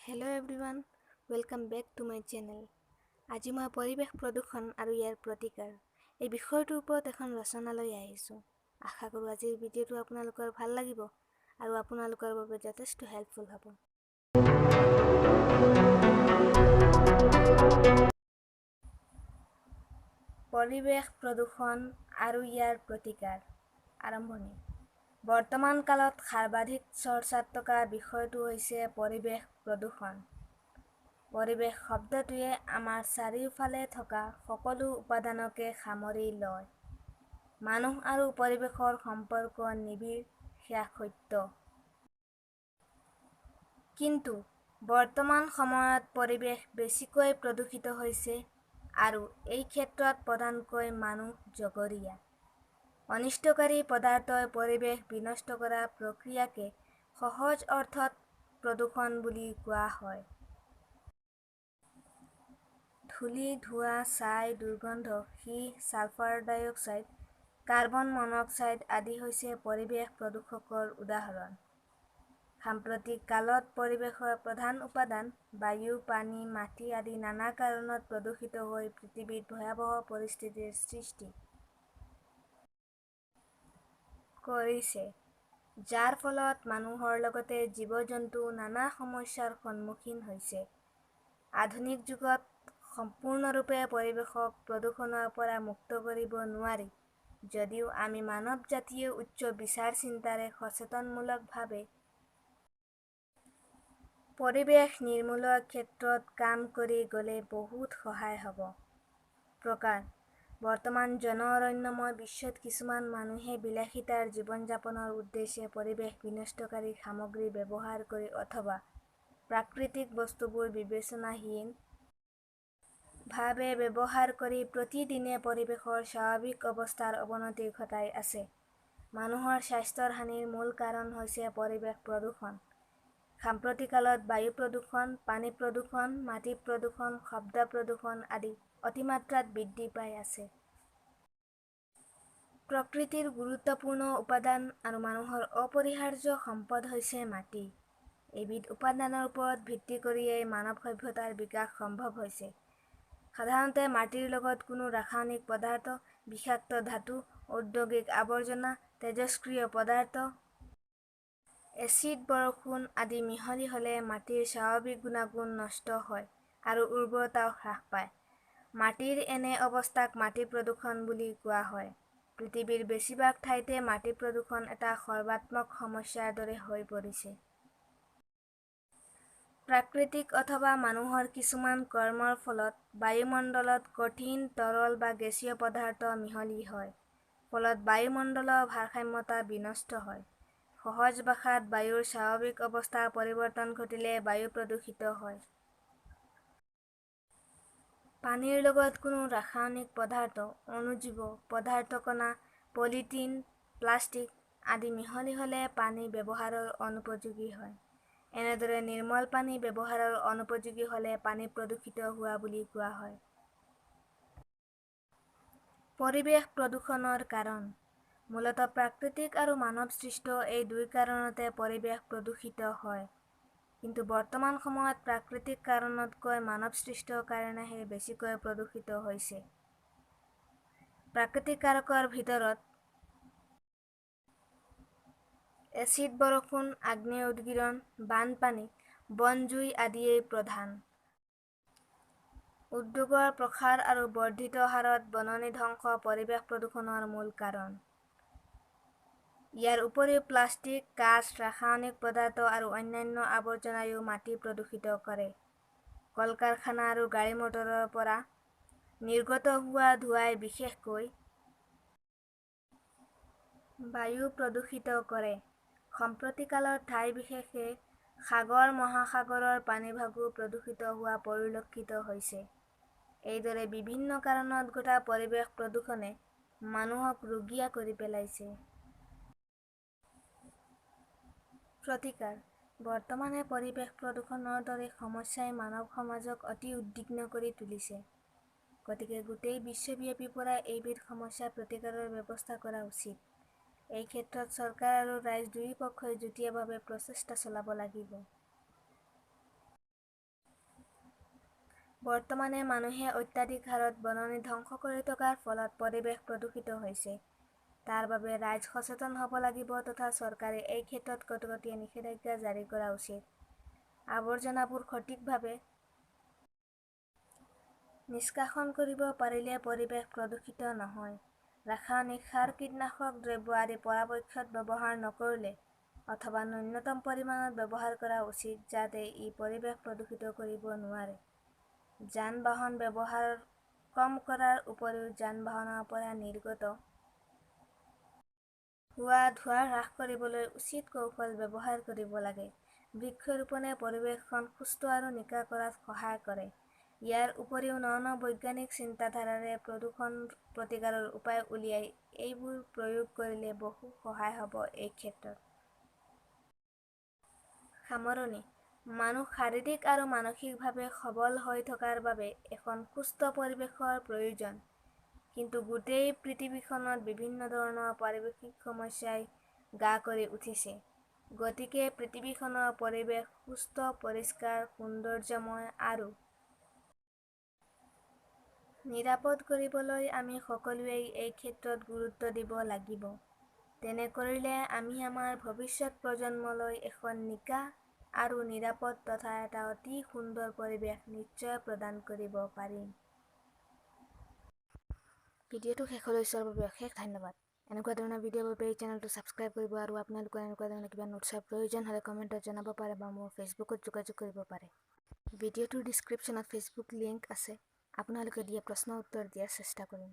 Hello everyone, welcome back to my channel. আজি মই পৰিৱেশ প্ৰদূষণ আৰু ইয়াৰ প্ৰতিকাৰ এই বিষয়টোৰ ওপৰত এখন ৰচনা লৈ আহিছোঁ। আশা কৰোঁ আজিৰ ভিডিঅ'টো আপোনালোকৰ ভাল লাগিব আৰু আপোনালোকৰ বাবে যথেষ্ট হেল্পফুল হ'ব। পৰিৱেশ প্ৰদূষণ আৰু ইয়াৰ প্ৰতিকাৰ আৰম্ভণি। বৰ্তমান কালত সৰ্বাধিক চৰ্চাত থকা বিষয়টো হৈছে পৰিৱেশ প্ৰদূষণ। পৰিৱেশ শব্দটোৱে আমাৰ চাৰিওফালে থকা সকলো উপাদানকে সামৰি লয়। মানুহ আৰু পৰিৱেশৰ সম্পৰ্ক নিবিড়, সেয়া সত্য। কিন্তু বৰ্তমান সময়ত পৰিৱেশ বেছিকৈ প্ৰদূষিত হৈছে আৰু এই ক্ষেত্ৰত প্ৰধানকৈ মানুহ জগৰীয়া। অনিষ্টকাৰী পদাৰ্থই পৰিৱেশ বিনষ্ট কৰা প্ৰক্ৰিয়াকে সহজ অৰ্থত প্ৰদূষণ বুলি কোৱা হয়। ধূলি, ধোঁৱা, ছাই, দুৰ্গন্ধ, সীহ, ছালফাৰ ডাই অক্সাইড, কাৰ্বন মনোক্সাইড আদি হৈছে পৰিৱেশ প্ৰদূষকৰ উদাহৰণ। সাম্প্ৰতিক কালত পৰিৱেশৰ প্ৰধান উপাদান বায়ু, পানী, মাটি আদি নানা কাৰণত প্ৰদূষিত হৈ পৃথিৱীত ভয়াৱহ পৰিস্থিতিৰ সৃষ্টি কৰিছে, যাৰ ফলত মানুহৰ লগতে জীৱ-জন্তু নানা সমস্যাৰ সন্মুখীন হৈছে। আধুনিক যুগত সম্পূৰ্ণৰূপে পৰিৱেশক প্ৰদূষণৰ পৰা মুক্ত কৰিব নোৱাৰি, যদিও আমি মানৱ জাতিয়ে উচ্চ বিচাৰ চিন্তাৰে সচেতনমূলকভাৱে পৰিৱেশ নিৰ্মূলৰ ক্ষেত্ৰত কাম কৰি গ'লে বহুত সহায় হ'ব। প্ৰকাৰ: বৰ্তমান জন অৰণ্যময় বিশ্বত কিছুমান মানুহে বিলাসিতাৰ জীৱন-যাপনৰ উদ্দেশ্যে পৰিৱেশ বিনষ্টকাৰী সামগ্ৰী ব্যৱহাৰ কৰি অথবা প্ৰাকৃতিক বস্তুবোৰ বিবেচনাহীন ভাৱে ব্যৱহাৰ কৰি প্ৰতিদিনে পৰিৱেশৰ স্বাভাৱিক অৱস্থাৰ অৱনতি ঘটাই আছে। মানুহৰ স্বাস্থ্যৰ হানিৰ মূল কাৰণ হৈছে পৰিৱেশ প্ৰদূষণ। সাম্প্ৰতিককালত বায়ু প্ৰদূষণ, পানী প্ৰদূষণ, মাটি প্ৰদূষণ, শব্দ প্ৰদূষণ আদি অতিমাত্ৰাত বৃদ্ধি পাই আছে। প্ৰকৃতিৰ গুৰুত্বপূৰ্ণ উপাদান আৰু মানুহৰ অপৰিহাৰ্য সম্পদ হৈছে মাটি। এবিধ উপাদানৰ ওপৰত ভিত্তি কৰিয়েই মানৱ সভ্যতাৰ বিকাশ সম্ভৱ হৈছে। সাধাৰণতে মাটিৰ লগত কোনো ৰাসায়নিক পদাৰ্থ, বিষাক্ত ধাতু, ঔদ্যোগিক আৱৰ্জনা, তেজস্ক্ৰিয় পদাৰ্থ, এচিড, বৰষুণ আদি মিহলি হ'লে মাটিৰ স্বাভাৱিক গুণাগুণ নষ্ট হয় আৰু উৰ্বৰতাও হ্ৰাস পায়। মাটিৰ এনে অৱস্থাক মাটি প্ৰদূষণ বুলি কোৱা হয়। পৃথিৱীৰ বেছিভাগ ঠাইতে মাটি প্ৰদূষণ এটা সৰ্বাত্মক সমস্যাৰ দৰে হৈ পৰিছে। প্ৰাকৃতিক অথবা মানুহৰ কিছুমান কৰ্মৰ ফলত বায়ুমণ্ডলত কঠিন, তৰল বা গেছীয় পদাৰ্থ মিহলি হয়, ফলত বায়ুমণ্ডলৰ ভাৰসাম্যতা বিনষ্ট হয়। সহজ ভাষাত বায়ুৰ স্বাভাৱিক অৱস্থাৰ পৰিৱৰ্তন ঘটিলে বায়ু প্ৰদূষিত হয়। পানীৰ লগত কোনো ৰাসায়নিক পদাৰ্থ, অণুজীৱ পদাৰ্থ কণা, পলিথিন, প্লাষ্টিক আদি মিহলি হ'লে পানী ব্যৱহাৰৰ অনুপযোগী হয়। এনেদৰে নিৰ্মল পানী ব্যৱহাৰৰ অনুপযোগী হ'লে পানী প্ৰদূষিত হোৱা বুলি কোৱা হয়। পৰিৱেশ প্ৰদূষণৰ কাৰণ: মূলতঃ প্ৰাকৃতিক আৰু মানৱসৃষ্ট এই দুই কাৰণতে পৰিৱেশ প্ৰদূষিত হয়। কিন্তু বৰ্তমান সময়ত প্ৰাকৃতিক কাৰণতকৈ মানৱসৃষ্ট কাৰণেহে বেছিকৈ প্ৰদূষিত হৈছে। প্ৰাকৃতিক কাৰকৰ ভিতৰত এচিড বৰষুণ, আগ্নেয় উদগীৰণ, বানপানী, বনজুই আদিয়েই প্ৰধান। উদ্যোগৰ প্ৰসাৰ আৰু বৰ্ধিত হাৰত বননি ধ্বংস পৰিৱেশ প্ৰদূষণৰ মূল কাৰণ। ইয়াৰ উপৰিও প্লাষ্টিক, কাঁচ, ৰাসায়নিক পদাৰ্থ আৰু অন্যান্য আৱৰ্জনাইও মাটি প্ৰদূষিত কৰে। কল-কাৰখানা আৰু গাড়ী-মটৰৰ পৰা নিৰ্গত হোৱা ধোঁৱাই বিশেষকৈ বায়ু প্ৰদূষিত কৰে। সম্প্ৰতিকালত ঠাই বিশেষে সাগৰ-মহাসাগৰৰ পানীভাগো প্ৰদূষিত হোৱা পৰিলক্ষিত হৈছে। এইদৰে বিভিন্ন কাৰণত ঘটা পৰিৱেশ প্ৰদূষণে মানুহক ৰোগীয়া কৰি পেলাইছে। প্ৰতিকাৰ: বৰ্তমানে পৰিৱেশ প্ৰদূষণৰ দৰে সমস্যাই মানৱ সমাজক অতি উদ্বিগ্ন কৰি তুলিছে। গতিকে গোটেই বিশ্বব্যাপী পৰা এইবিধ সমস্যা প্ৰতিকাৰৰ ব্যৱস্থা কৰা উচিত। এই ক্ষেত্ৰত চৰকাৰ আৰু ৰাইজ দুয়ো পক্ষই যুটীয়াভাৱে প্ৰচেষ্টা চলাব লাগিব। বৰ্তমানে মানুহে অত্যাধিক হাৰত বননি ধ্বংস কৰি থকাৰ ফলত পৰিৱেশ প্ৰদূষিত হৈছে। তাৰ বাবে ৰাইজ সচেতন হ'ব লাগিব তথা চৰকাৰে এই ক্ষেত্ৰত কটকটীয়া নিষেধাজ্ঞা জাৰি কৰা উচিত। আৱৰ্জনাবোৰ সঠিকভাৱে নিষ্কাশন কৰিব পাৰিলে পৰিৱেশ প্ৰদূষিত নহয়। ৰাসায়নিক সাৰ, কীটনাশক দ্ৰব্য আদি পৰাপক্ষত ব্যৱহাৰ নকৰিলে অথবা ন্যূনতম পৰিমাণত ব্যৱহাৰ কৰা উচিত যাতে ই পৰিৱেশ প্ৰদূষিত কৰিব নোৱাৰে। যান-বাহন ব্যৱহাৰ কম কৰাৰ উপৰিও যান-বাহনৰ পৰা নিৰ্গত হোৱা ধোঁৱা হ্ৰাস কৰিবলৈ উচিত কৌশল ব্যৱহাৰ কৰিব লাগে। বৃক্ষৰোপণে পৰিৱেশখন সুস্থ আৰু নিকা কৰাত সহায় কৰে। ইয়াৰ উপৰিও ন বৈজ্ঞানিক চিন্তাধাৰাৰে প্ৰদূষণ প্ৰতিকাৰৰ উপায় উলিয়াই এইবোৰ প্ৰয়োগ কৰিলে বহু সহায় হ'ব এই ক্ষেত্ৰত। সামৰণি: মানুহ শাৰীৰিক আৰু মানসিকভাৱে সবল হৈ থকাৰ বাবে এখন সুস্থ পৰিৱেশৰ প্ৰয়োজন। কিন্তু গোটেই পৃথিৱীখনত বিভিন্ন ধৰণৰ পাৰিৱেশিক সমস্যাই গা কৰি উঠিছে। গতিকে পৃথিৱীখনৰ পৰিৱেশ সুস্থ, পৰিষ্কাৰ, সৌন্দৰ্যময় আৰু নিৰাপদ কৰিবলৈ আমি সকলোৱেই এই ক্ষেত্ৰত গুৰুত্ব দিব লাগিব। তেনে কৰিলে আমি আমাৰ ভৱিষ্যত প্ৰজন্মলৈ এখন নিকা আৰু নিৰাপদ তথা এটা অতি সুন্দৰ পৰিৱেশ নিশ্চয় প্ৰদান কৰিব পাৰিম। ভিডিঅ'টো শেষলৈ চোৱাৰ বাবে অশেষ ধন্যবাদ। এনেকুৱা ধৰণৰ ভিডিঅ'ৰ বাবে এই চেনেলটো ছাবস্ক্ৰাইব কৰিব আৰু আপোনালোকৰ এনেকুৱা ধৰণৰ কিবা নোটছৰ প্ৰয়োজন হ'লে কমেণ্টত জনাব পাৰে বা মোৰ ফেচবুকত যোগাযোগ কৰিব পাৰে। ভিডিঅ'টোৰ ডিছক্ৰিপশ্যনত ফেচবুক লিংক আছে। আপোনালোকে দিয়া প্ৰশ্ন উত্তৰ দিয়াৰ চেষ্টা কৰিম।